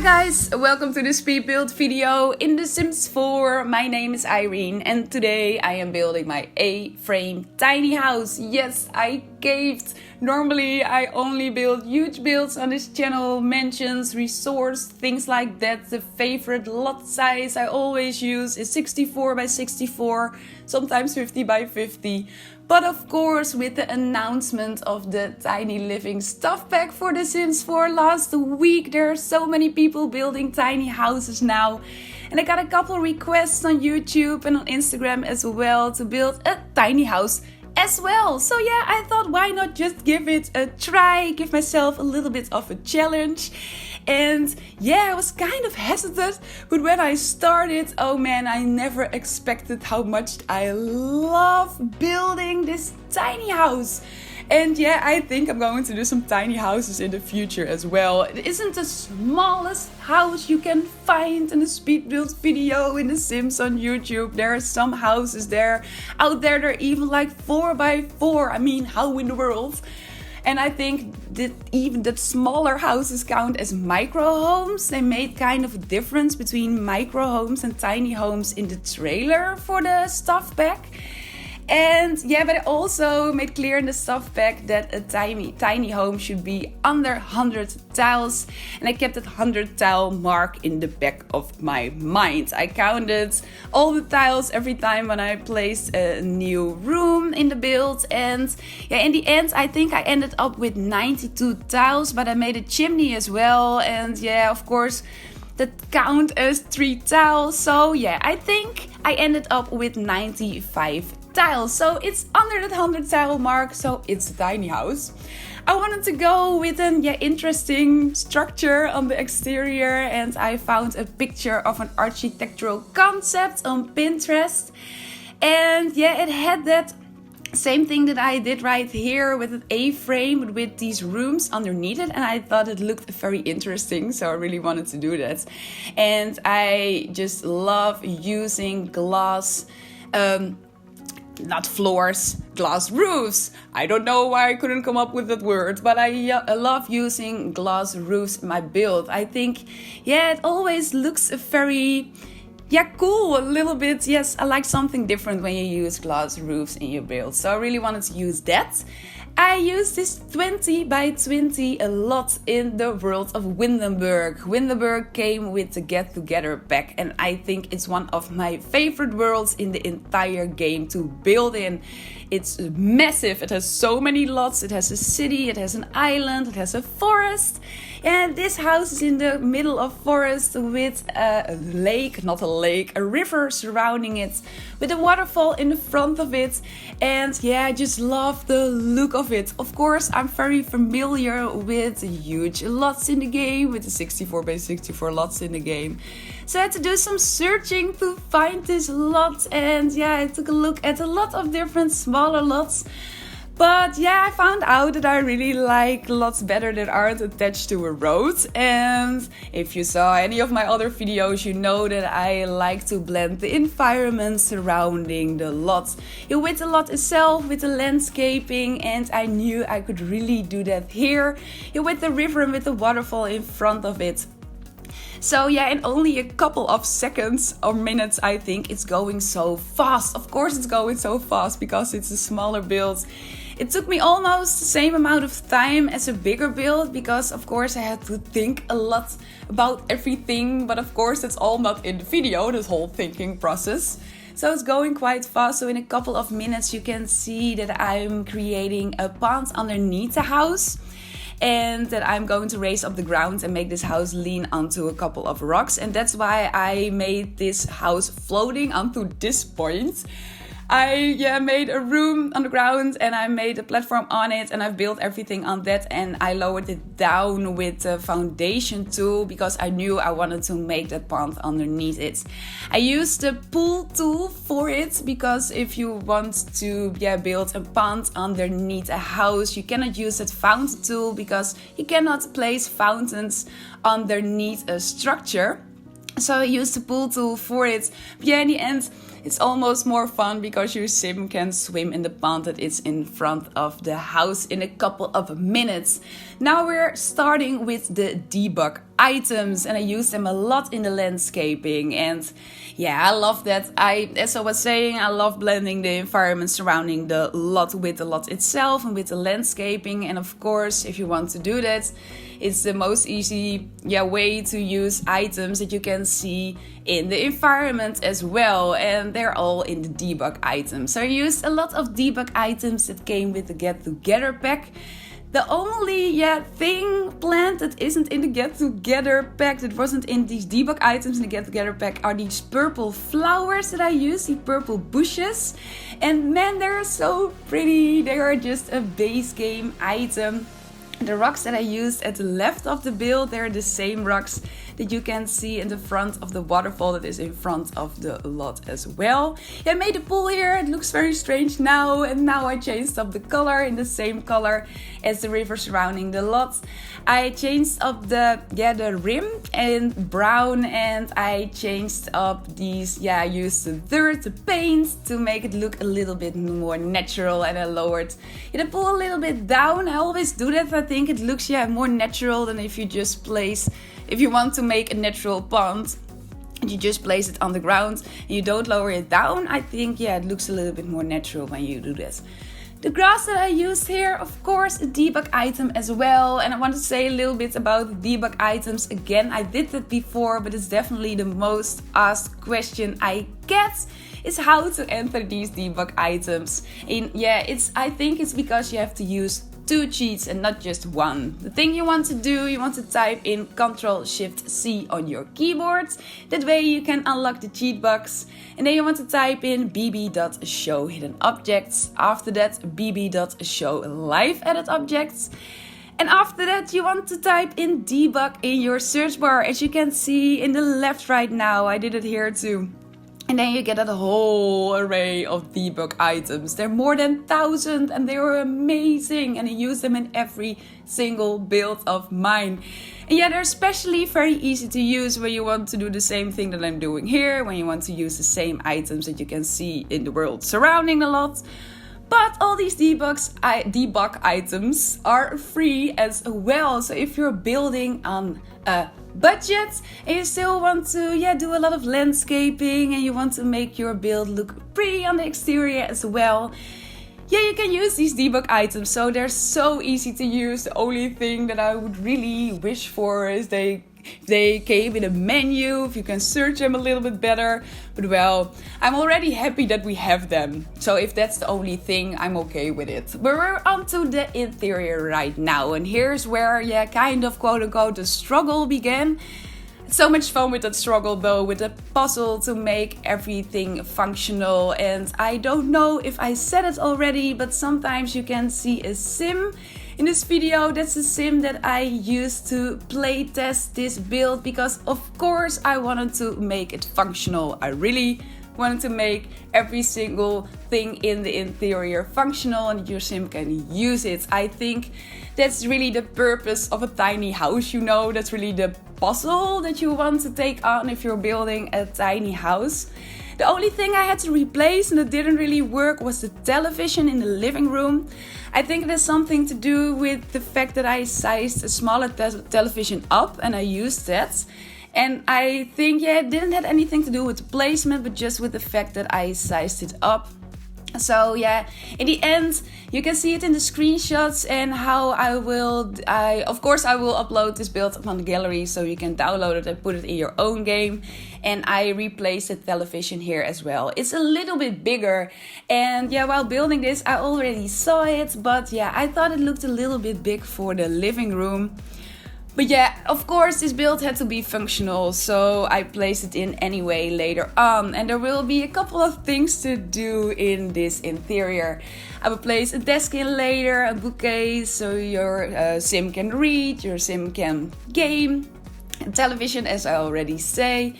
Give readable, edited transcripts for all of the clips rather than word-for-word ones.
Hi guys, welcome to the speed build video in The Sims 4. My name is Irene and today I am building my A-frame tiny house. Yes, I caved. Normally I only build huge builds on this channel, mansions, resorts, things like that. The favorite lot size I always use is 64 by 64, sometimes 50 by 50. But of course, with the announcement of the tiny living stuff pack for The Sims 4 last week, there are so many people building tiny houses now. And I got a couple requests on YouTube and on Instagram as well to build a tiny house as well. So yeah, I thought why not just give it a try, give myself a little bit of a challenge. And yeah, I was kind of hesitant, but when I started, oh man, I never expected how much I love building this tiny house. And yeah, I think I'm going to do some tiny houses in the future as well. It isn't the smallest house you can find in a speed build video in The Sims on YouTube. There are some houses out there, they're even like 4x4. I mean, how in the world? And I think that even the smaller houses count as micro homes. They made kind of a difference between micro homes and tiny homes in the trailer for the stuff pack. And yeah, but I also made clear in the stuff pack that a tiny home should be under 100 tiles. And I kept that 100 tile mark in the back of my mind. I counted all the tiles every time when I placed a new room in the build. And yeah, in the end, I think I ended up with 92 tiles, but I made a chimney as well. And yeah, of course, that count as 3 tiles. So yeah, I think I ended up with 95 tiles. So it's under that 100 tile mark, so it's a tiny house. I wanted to go with an interesting structure on the exterior, and I found a picture of an architectural concept on Pinterest. And yeah, it had that same thing that I did right here with an A-frame with these rooms underneath it, and I thought it looked very interesting, so I really wanted to do that. And I just love using glass, not floors, glass roofs. I don't know why I couldn't come up with that word, but I love using glass roofs in my build. I think, yeah, it always looks very cool, a little bit. Yes, I like something different when you use glass roofs in your build. So I really wanted to use that. I use this 20 by 20 a lot in the world of Windenburg. Windenburg came with the Get Together pack, and I think it's one of my favorite worlds in the entire game to build in. It's massive, it has so many lots, it has a city, it has an island, it has a forest. And this house is in the middle of forest with a lake, not a lake, a river surrounding it, with a waterfall in the front of it. And yeah, I just love the look of it. Of course, I'm very familiar with huge lots in the game, with the 64 by 64 lots in the game. So I had to do some searching to find this lot, and yeah, I took a look at a lot of different smaller lots. But yeah, I found out that I really like lots better that aren't attached to a road. And if you saw any of my other videos, you know that I like to blend the environment surrounding the lot with the lot itself, with the landscaping. And I knew I could really do that here with the river and with the waterfall in front of it. So yeah, in only a couple of seconds or minutes, I think it's going so fast. Of course it's going so fast because it's a smaller build. It took me almost the same amount of time as a bigger build because of course I had to think a lot about everything. But of course that's all not in the video, this whole thinking process. So it's going quite fast. So in a couple of minutes you can see that I'm creating a pond underneath the house. And that I'm going to raise up the ground and make this house lean onto a couple of rocks. And that's why I made this house floating onto this point. I made a room on the ground and I made a platform on it and I've built everything on that, and I lowered it down with the foundation tool because I knew I wanted to make that pond underneath it. I used the pool tool for it because if you want to build a pond underneath a house, you cannot use that fountain tool because you cannot place fountains underneath a structure. So I used the pool tool for it. But yeah, in the end, it's almost more fun because your sim can swim in the pond that is in front of the house in a couple of minutes. Now we're starting with the debug items, and I use them a lot in the landscaping. And yeah, I love that. As I was saying, I love blending the environment surrounding the lot with the lot itself and with the landscaping. And of course, if you want to do that, it's the most easy way to use items that you can see in the environment as well. And they're all in the debug items. So I used a lot of debug items that came with the Get Together pack. The only thing planned that isn't in the Get Together pack, that wasn't in these debug items in the Get Together pack, are these purple flowers that I use, the purple bushes. And man, they're so pretty. They are just a base game item. The rocks that I used at the left of the build, they're the same rocks that you can see in the front of the waterfall that is in front of the lot as well. I made a pool here, it looks very strange now, and now I changed up the color in the same color as the river surrounding the lot. I changed up the rim in brown, and I changed up these, I used the dirt, the paint to make it look a little bit more natural, and I lowered the pool a little bit down. I always do that. I think it looks more natural than if you just if you want to make a natural pond, you just place it on the ground and you don't lower it down. I think it looks a little bit more natural when you do that. The grass that I used here, of course, a debug item as well. And I want to say a little bit about the debug items again. I did that before, but it's definitely the most asked question I get, is how to enter these debug items. And I think it's because you have to use 2 cheats and not just one. The thing you want to do, you want to type in Ctrl-Shift-C on your keyboard. That way you can unlock the cheat box. And then you want to type in bb.show hidden objects. After that, bb.show live added objects. And after that, you want to type in debug in your search bar. As you can see in the left right now, I did it here too. And then you get a whole array of debug items. They're more than 1,000 and they are amazing. And I use them in every single build of mine. And they're especially very easy to use when you want to do the same thing that I'm doing here. When you want to use the same items that you can see in the world surrounding the lot. But all these debug items are free as well. So if you're building on a budget and you still want to do a lot of landscaping and you want to make your build look pretty on the exterior as well, you can use these debug items. So they're so easy to use. The only thing that I would really wish for is they came in a menu, if you can search them a little bit better. But well, I'm already happy that we have them. So if that's the only thing, I'm okay with it. But we're on to the interior right now. And here's where, kind of quote unquote, the struggle began. So much fun with that struggle though, with the puzzle to make everything functional. And I don't know if I said it already, but sometimes you can see a sim in this video. That's a sim that I used to play test this build because of course I wanted to make it functional. I really wanted to make every single thing in the interior functional and your sim can use it. I think that's really the purpose of a tiny house, that's really the puzzle that you want to take on if you're building a tiny house. The only thing I had to replace and that didn't really work was the television in the living room. I think it has something to do with the fact that I sized a smaller television up and I used that. And I think, it didn't have anything to do with the placement, but just with the fact that I sized it up. So in the end, you can see it in the screenshots and how I will upload this build on the gallery so you can download it and put it in your own game. And I replaced the television here as well. It's a little bit bigger. And while building this, I already saw it. But I thought it looked a little bit big for the living room. But of course this build had to be functional, so I placed it in anyway later on. And there will be a couple of things to do in this interior. I will place a desk in later, a bookcase, so your sim can read, your sim can game. A television, as I already said,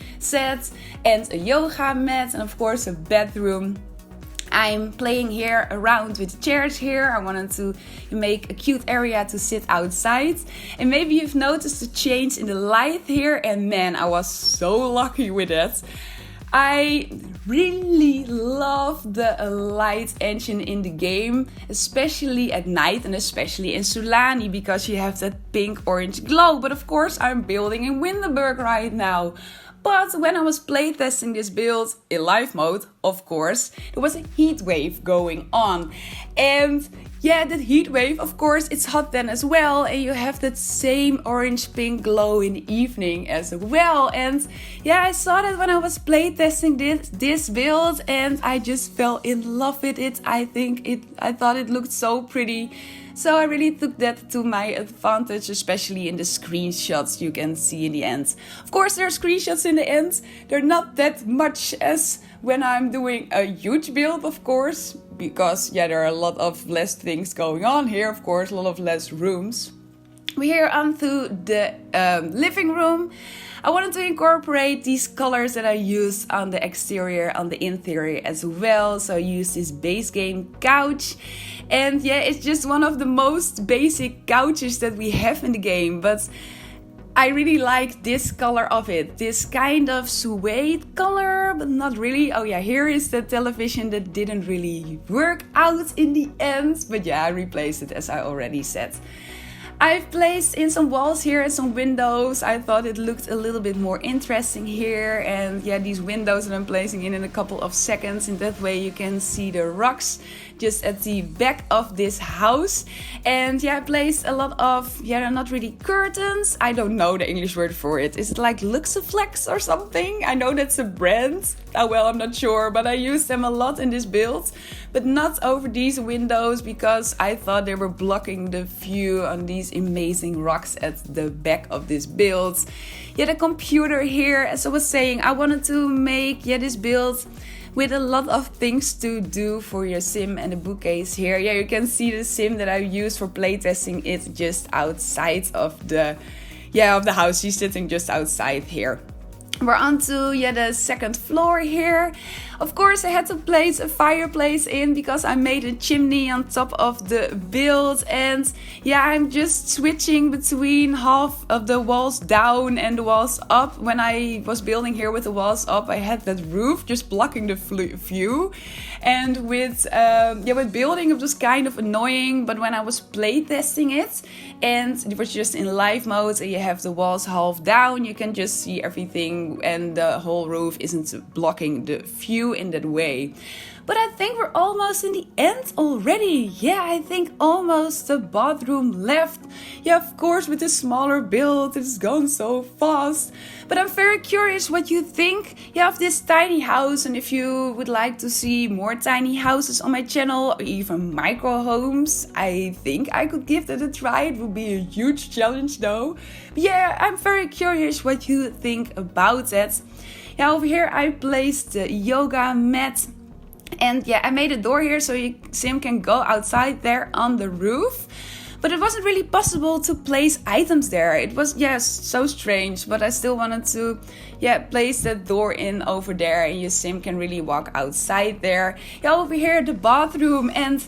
and a yoga mat, and of course a bedroom. I'm playing here around with the chairs here. I wanted to make a cute area to sit outside. And maybe you've noticed the change in the light here, and man, I was so lucky with it. I really love the light engine in the game, especially at night and especially in Sulani, because you have that pink-orange glow. But of course I'm building in Windenburg right now. But when I was playtesting this build in live mode, of course, there was a heat wave going on. And yeah, that heat wave, of course, it's hot then as well. And you have that same orange-pink glow in the evening as well. And yeah, I saw that when I was playtesting this build, and I just fell in love with it. I thought it looked so pretty. So I really took that to my advantage, especially in the screenshots you can see in the end. Of course, there are screenshots in the end. They're not that much as when I'm doing a huge build, of course, because yeah, there are a lot of less things going on here, of course, a lot of less rooms. We're here onto the living room. I wanted to incorporate these colors that I use on the exterior, on the interior as well. So I used this base game couch. And yeah, it's just one of the most basic couches that we have in the game. But I really like this color of it. This kind of suede color, but not really. Oh yeah, here is the television that didn't really work out in the end. But yeah, I replaced it as I already said. I've placed in some walls here and some windows. I thought it looked a little bit more interesting here. And yeah, these windows that I'm placing in a couple of seconds. In that way you can see the rocks just at the back of this house. And yeah, I placed a lot of, yeah, they're not really curtains. I don't know the English word for it. Is it like Luxaflex or something? I know that's a brand. Oh well, I'm not sure, but I used them a lot in this build. But not over these windows, because I thought they were blocking the view on these amazing rocks at the back of this build. Yeah, the computer here, as I was saying, I wanted to make this build with a lot of things to do for your sim, and the bookcase here. Yeah, you can see the sim that I used for playtesting it just outside of the house. She's sitting just outside here. We're onto the second floor here. Of course, I had to place a fireplace in because I made a chimney on top of the build. And yeah, I'm just switching between half of the walls down and the walls up. When I was building here with the walls up, I had that roof just blocking the view. And with building, it was kind of annoying. But when I was playtesting it, and it was just in live mode, and you have the walls half down, you can just see everything, and the whole roof isn't blocking the view in that way. But I think we're almost in the end already. Yeah, I think almost the bathroom left. Yeah, of course, with this smaller build, it's gone so fast. But I'm very curious what you think of this tiny house. And if you would like to see more tiny houses on my channel, or even micro homes, I think I could give that a try. It would be a huge challenge though. But yeah, I'm very curious what you think about that. Yeah, over here I placed the yoga mat. And yeah, I made a door here so Sim can go outside there on the roof. But it wasn't really possible to place items there. It was, so strange. But I still wanted to, place that door in over there. And your Sim can really walk outside there. Yeah, over here, the bathroom. And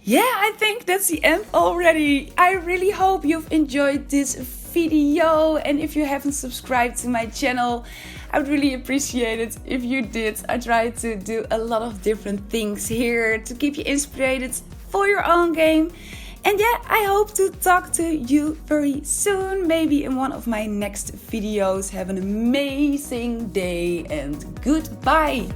yeah, I think that's the end already. I really hope you've enjoyed this video. And if you haven't subscribed to my channel, I would really appreciate it if you did. I try to do a lot of different things here to keep you inspired for your own game. And yeah, I hope to talk to you very soon, maybe in one of my next videos. Have an amazing day and goodbye.